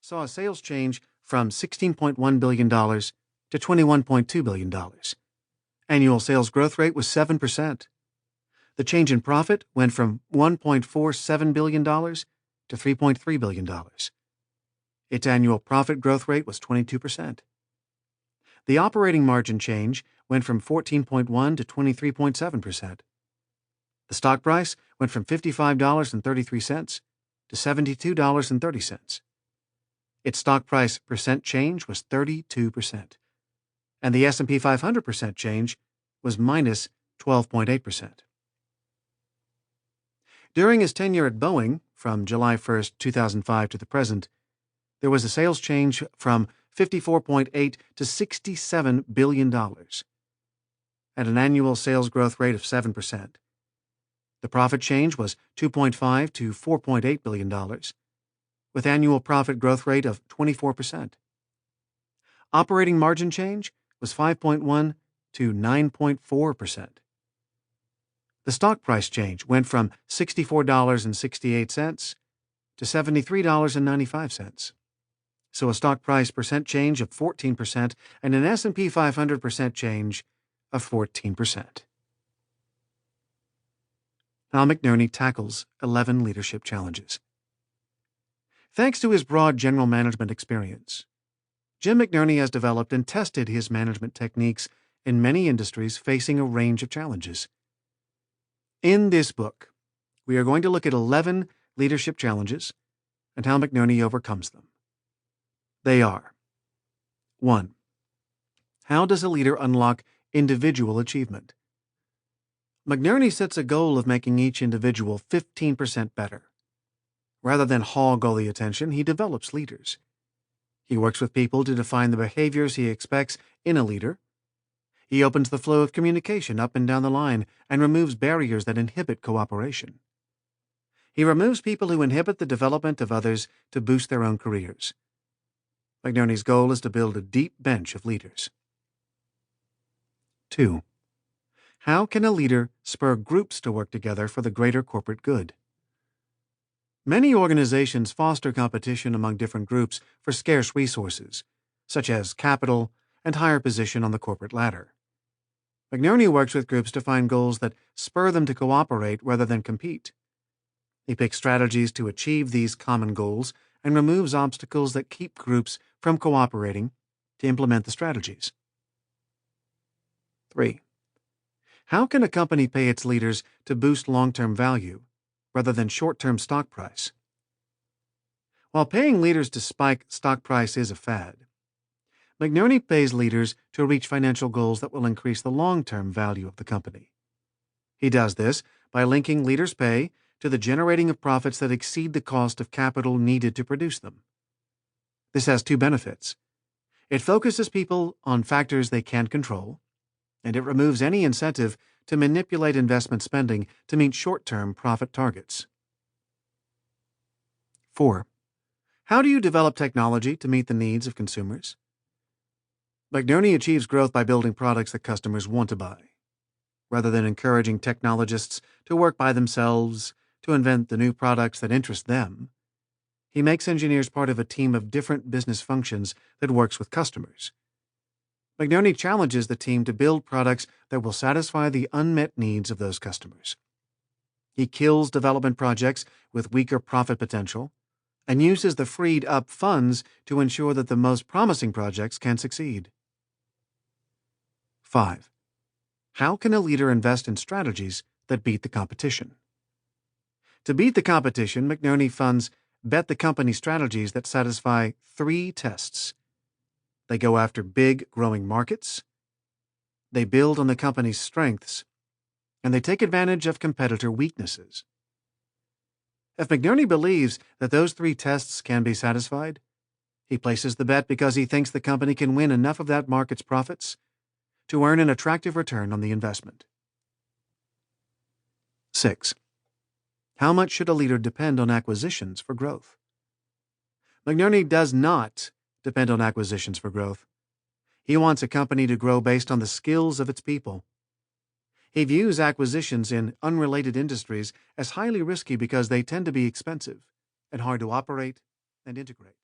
saw a sales change from $16.1 billion to $21.2 billion. Annual sales growth rate was 7%. The change in profit went from $1.47 billion to $3.3 billion. Its annual profit growth rate was 22%. The operating margin change went from 14.1% to 23.7%. The stock price went from $55.33 to $72.30. Its stock price percent change was 32%, and the S&P 500% change was minus 12.8%. During his tenure at Boeing, from July 1, 2005 to the present, there was a sales change from $54.8 to $67 billion, at an annual sales growth rate of 7%. The profit change was $2.5 to $4.8 billion, with annual profit growth rate of 24%. Operating margin change was 5.1 to 9.4%. The stock price change went from $64.68 to $73.95. So a stock price percent change of 14% and an S&P 500% change of 14%. How McNerney tackles 11 leadership challenges. Thanks to his broad general management experience, Jim McNerney has developed and tested his management techniques in many industries facing a range of challenges. In this book, we are going to look at 11 leadership challenges and how McNerney overcomes them. They are: 1. How does a leader unlock individual achievement? McNerney sets a goal of making each individual 15% better. Rather than hog all the attention, he develops leaders. He works with people to define the behaviors he expects in a leader. He opens the flow of communication up and down the line and removes barriers that inhibit cooperation. He removes people who inhibit the development of others to boost their own careers. McNerney's goal is to build a deep bench of leaders. 2. How can a leader spur groups to work together for the greater corporate good? Many organizations foster competition among different groups for scarce resources, such as capital and higher position on the corporate ladder. McNerney works with groups to find goals that spur them to cooperate rather than compete. He picks strategies to achieve these common goals and removes obstacles that keep groups from cooperating to implement the strategies. 3. How can a company pay its leaders to boost long-term value rather than short-term stock price? While paying leaders to spike stock price is a fad, McNerney pays leaders to reach financial goals that will increase the long-term value of the company. He does this by linking leaders' pay to the generating of profits that exceed the cost of capital needed to produce them. This has two benefits. It focuses people on factors they can control, and it removes any incentive to manipulate investment spending to meet short-term profit targets. 4. How do you develop technology to meet the needs of consumers? McNerney achieves growth by building products that customers want to buy. Rather than encouraging technologists to work by themselves to invent the new products that interest them, he makes engineers part of a team of different business functions that works with customers. McNerney challenges the team to build products that will satisfy the unmet needs of those customers. He kills development projects with weaker profit potential and uses the freed-up funds to ensure that the most promising projects can succeed. 5. How can a leader invest in strategies that beat the competition? To beat the competition, McNerney funds bet the company strategies that satisfy 3 tests. They go after big, growing markets, they build on the company's strengths, and they take advantage of competitor weaknesses. If McNerney believes that those 3 tests can be satisfied, he places the bet because he thinks the company can win enough of that market's profits to earn an attractive return on the investment. 6. How much should a leader depend on acquisitions for growth? McNerney does not depend on acquisitions for growth. He wants a company to grow based on the skills of its people. He views acquisitions in unrelated industries as highly risky because they tend to be expensive and hard to operate and integrate.